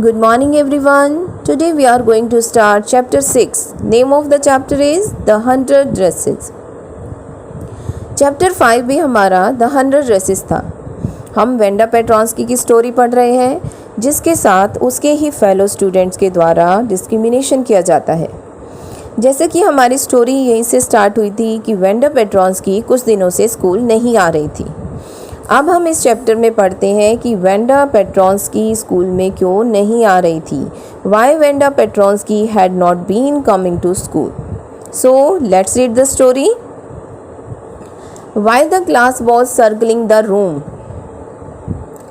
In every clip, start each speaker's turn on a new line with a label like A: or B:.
A: Good morning everyone. Today we are going to start chapter 6. Name of the chapter is The 100 Dresses. Chapter 5 भी हमारा The 100 Dresses था. हम Wanda पेट्रॉन्स्की की story पढ़ रहे हैं जिसके साथ उसके ही फेलो स्टूडेंट्स के द्वारा डिस्क्रिमिनेशन किया जाता है. जैसे कि हमारी स्टोरी यहीं से स्टार्ट हुई थी कि वेंडा पेट्रॉन्स्की कुछ दिनों से स्कूल नहीं आ रही थी. अब हम इस चैप्टर में पढ़ते हैं कि वेंडा पेट्रॉन्स्की स्कूल में क्यों नहीं आ रही थी. Why Wanda Petronski had not been coming to school. So let's read the story. While the class was circling the room.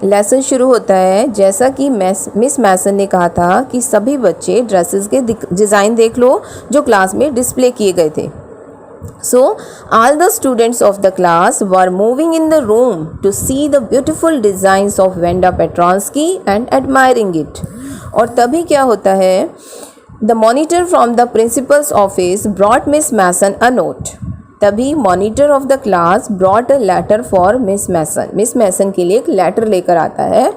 A: Lesson शुरू होता है जैसा कि मिस मैसन ने कहा था कि सभी बच्चे ड्रेसेस के डिज़ाइन देख लो जो क्लास में डिस्प्ले किए गए थे. So, all the students of the class were moving in the room to see the beautiful designs of Venda Petronsky and admiring it. और तभी क्या होता है, The monitor from the principal's office brought Miss Mason a note. तभी monitor of the class brought a letter for Miss Mason. Miss Mason के लिए एक letter लेकर आता है.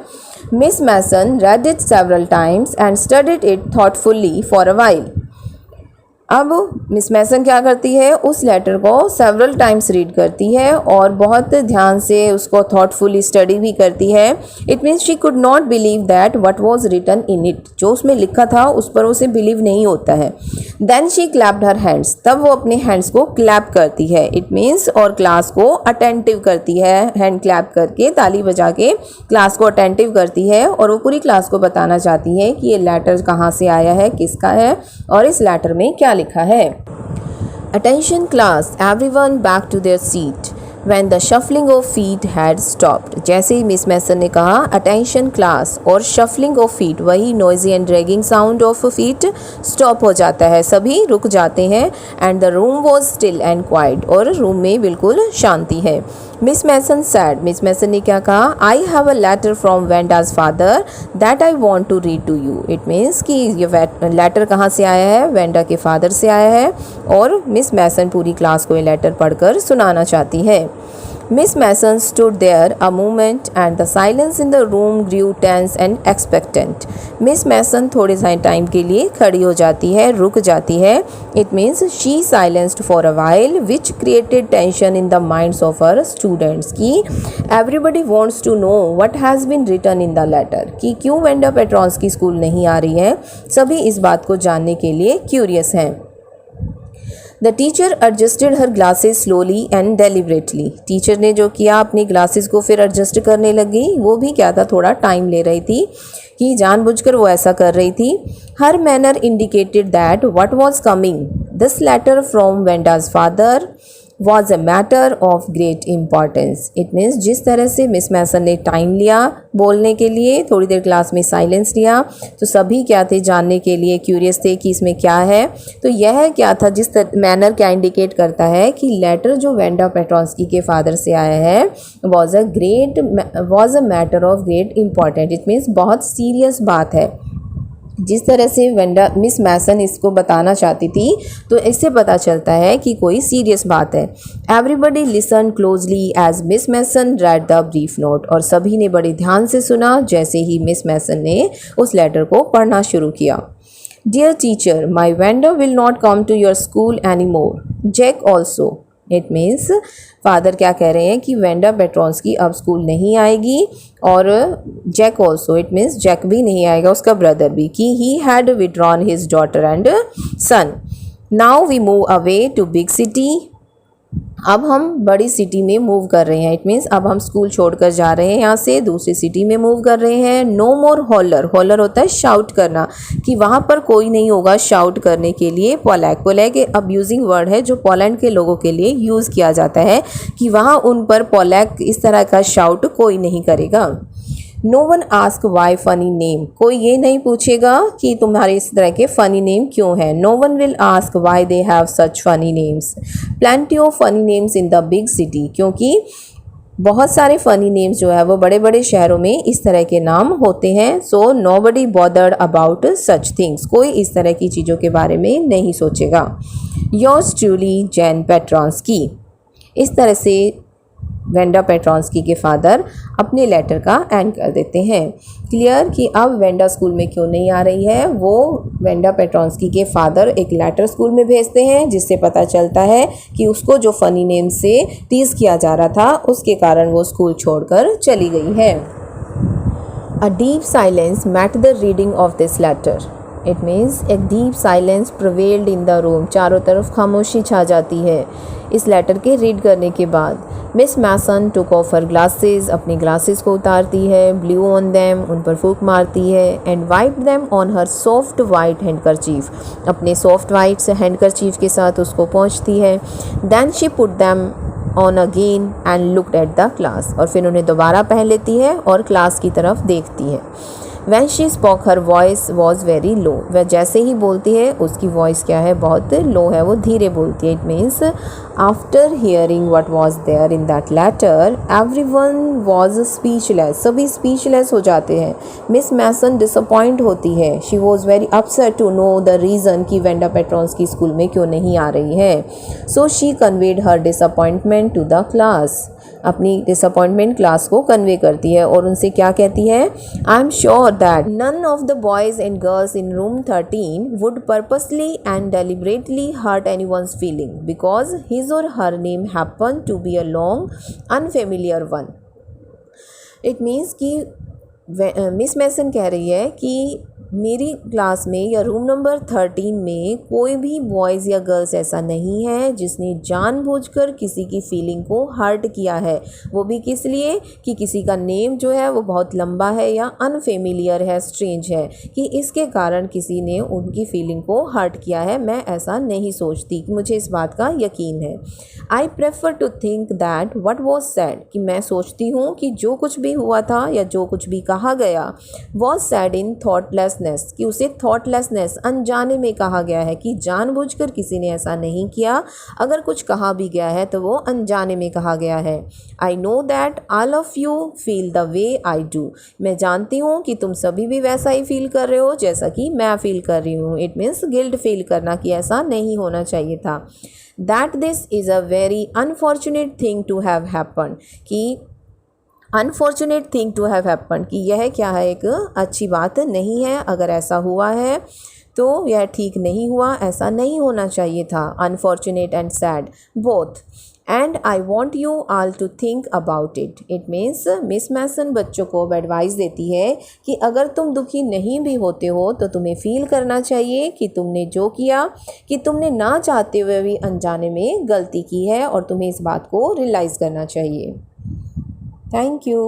A: Miss Mason read it several times and studied it thoughtfully for a while. अब miss मैसन क्या करती है, उस लेटर को सेवरल टाइम्स रीड करती है और बहुत ध्यान से उसको थॉटफुली स्टडी भी करती है. It means she could not believe that what was written in it. जो उसमें लिखा था उस पर उसे बिलीव नहीं होता है. Then she clapped her hands. तब वो अपने हैंड्स को क्लैप करती है. इट मीन्स और क्लास को अटेंटिव करती है. हैंड क्लैप करके ताली बजा के क्लास को अटेंटिव करती है और वो पूरी क्लास को बताना चाहती है कि ये लेटर कहाँ से आया है, किसका है और इस लेटर में क्या लिखा है. Attention class, everyone back to their seat. When the shuffling of feet had stopped. जैसे ही मिस मैसन ने कहा अटेंशन क्लास और शफलिंग ऑफ फीट, वही noisy and dragging sound of feet stop हो जाता है, सभी रुक जाते हैं. And the room was still and quiet, और रूम में बिल्कुल शांति है. Miss Mason said, miss Mason ने क्या कहा, I have a letter from Wenda's father that I want to read to you. It means कि ये लेटर कहाँ से आया है, वेंडा के फादर से आया है और मिस मैसन पूरी क्लास को ये लेटर पढ़कर सुनाना चाहती है. Miss Mason stood there a moment and the silence in the room grew tense and expectant. Miss Mason थोड़े से टाइम के लिए खड़ी हो जाती है, रुक जाती है. It means she silenced for a while which created tension in the minds of her students कि everybody wants to know what has been written in the letter कि क्यों वेंडा पेट्रॉन्स्की स्कूल नहीं आ रही है. सभी इस बात को जानने के लिए क्यूरियस हैं. The teacher adjusted her glasses slowly and deliberately. Teacher ने जो किया अपनी ग्लासेस को फिर एडजस्ट करने लगी. वो भी क्या था, थोड़ा टाइम ले रही थी कि जानबूझकर वो ऐसा कर रही थी. Her manner indicated that what was coming. This letter from Venda's father was a matter of great importance. It means जिस तरह से मिस मैसन ने टाइम लिया बोलने के लिए, थोड़ी देर क्लास में साइलेंस लिया, तो सभी क्या थे, जानने के लिए क्यूरियस थे कि इसमें क्या है. तो यह क्या था, जिस मैनर क्या इंडिकेट करता है कि लेटर जो वेंडा पेट्रॉन्स्की के फादर से आया है was a matter of great important. It means बहुत सीरियस बात है. जिस तरह से मिस मैसन इसको बताना चाहती थी तो इससे पता चलता है कि कोई सीरियस बात है. Everybody listen closely as miss Mason read the brief note. और सभी ने बड़े ध्यान से सुना जैसे ही मिस मैसन ने उस लेटर को पढ़ना शुरू किया. Dear teacher, my Wenda will not come to your school any more. Jack also. It means father क्या कह रहे हैं कि वेंडा पेट्रॉन्स्की अब स्कूल नहीं आएगी और Jack also. It means Jack भी नहीं आएगा, उसका ब्रदर भी, कि he had withdrawn his daughter and son. Now we move away to big city. अब हम बड़ी सिटी में मूव कर रहे हैं. इट मीन्स अब हम स्कूल छोड़कर जा रहे हैं, यहाँ से दूसरी सिटी में मूव कर रहे हैं. नो मोर हॉलर. हॉलर होता है शाउट करना, कि वहाँ पर कोई नहीं होगा शाउट करने के लिए. पोलैक एक अब्यूजिंग वर्ड है जो पोलैंड के लोगों के लिए यूज़ किया जाता है कि वहाँ उन पर पोलैक इस तरह का शाउट कोई नहीं करेगा. No one ask why funny name. कोई ये नहीं पूछेगा कि तुम्हारे इस तरह के फ़नी नेम क्यों हैं. No one will ask why they have such funny names. Plenty of funny names in the big city. क्योंकि बहुत सारे फ़नी नेम्स जो है वो बड़े बड़े शहरों में इस तरह के नाम होते हैं. So nobody bothered about such things. कोई इस तरह की चीज़ों के बारे में नहीं सोचेगा. Yours truly Jan Petronski. इस तरह से वेंडा पेट्रॉन्स्की के फादर अपने लेटर का एंड कर देते हैं। क्लियर कि अब वेंडा स्कूल में क्यों नहीं आ रही है, वो वेंडा पेट्रॉन्स्की के फादर एक लेटर स्कूल में भेजते हैं जिससे पता चलता है कि उसको जो फ़नी नेम से टीज़ किया जा रहा था उसके कारण वो स्कूल छोड़कर चली गई है। A deep silence met the reading of this letter. It means एक deep silence prevailed in the room. चारों तरफ खामोशी छा जाती है इस लेटर के रीड करने के बाद। Miss Mason took off her glasses, अपनी ग्लासेस को उतारती है, blew on them, उन पर फूंक मारती है, and wiped them on her soft white handkerchief, अपने soft white से handkerchief के साथ उसको पोंछती है। Then she put them on again and looked at the class, और फिर उन्हें दोबारा पहन लेती है और क्लास की तरफ देखती है। When she spoke her voice was very low, वह जैसे ही बोलती है उसकी वॉइस क्या है, बहुत लो है, वो धीरे बोलती है। It means after hearing what was there in that letter everyone was speechless, सभी speechless हो जाते हैं। Miss Mason disappoint होती है। She was very upset to know the reason कि वेंडा पेट्रॉन्स्की स्कूल में क्यों नहीं आ रही है। So she conveyed her disappointment to the class, अपनी डिसअपॉइंटमेंट क्लास को कन्वे करती है और उनसे क्या कहती है, I am sure that none of the boys and girls in room 13 would purposely and deliberately hurt anyone's feeling because his or her name happen to be a long unfamiliar one. It means कि miss Mason कह रही है कि मेरी class में या room number 13 में कोई भी बॉयज़ या गर्ल्स ऐसा नहीं है जिसने जानबूझकर किसी की फीलिंग को हर्ट किया है, वो भी किस लिए कि किसी का नेम जो है वो बहुत लंबा है या अनफेमिलियर है, स्ट्रेंज है, कि इसके कारण किसी ने उनकी फीलिंग को हर्ट किया है। मैं ऐसा नहीं सोचती, मुझे इस बात का यकीन है। I prefer to think that what was said, कि मैं सोचती हूँ कि जो कुछ भी हुआ था या जो कुछ भी कहा गया वॉज सैड इन थॉटलेस, कि उसे थॉटलेसनेस अनजाने में कहा गया है, कि जानबूझकर किसी ने ऐसा नहीं किया, अगर कुछ कहा भी गया है तो वो अनजाने में कहा गया है। I know that all of you feel the way I do, मैं जानती हूँ कि तुम सभी भी वैसा ही फील कर रहे हो जैसा कि मैं फील कर रही हूँ। इट मीन्स गिल्ट फील करना कि ऐसा नहीं होना चाहिए था। That this is a very unfortunate thing to have happen, कि unfortunate thing to have happen, कि यह क्या है, एक अच्छी बात नहीं है, अगर ऐसा हुआ है तो यह ठीक नहीं हुआ, ऐसा नहीं होना चाहिए था। Unfortunate and sad both, and I want you all to think about it. It means miss Mason बच्चों को एडवाइस देती है कि अगर तुम दुखी नहीं भी होते हो तो तुम्हें फील करना चाहिए कि तुमने जो किया, कि तुमने ना चाहते हुए भी अनजाने में गलती की है और तुम्हें इस बात को रियलाइज़ करना चाहिए। Thank you.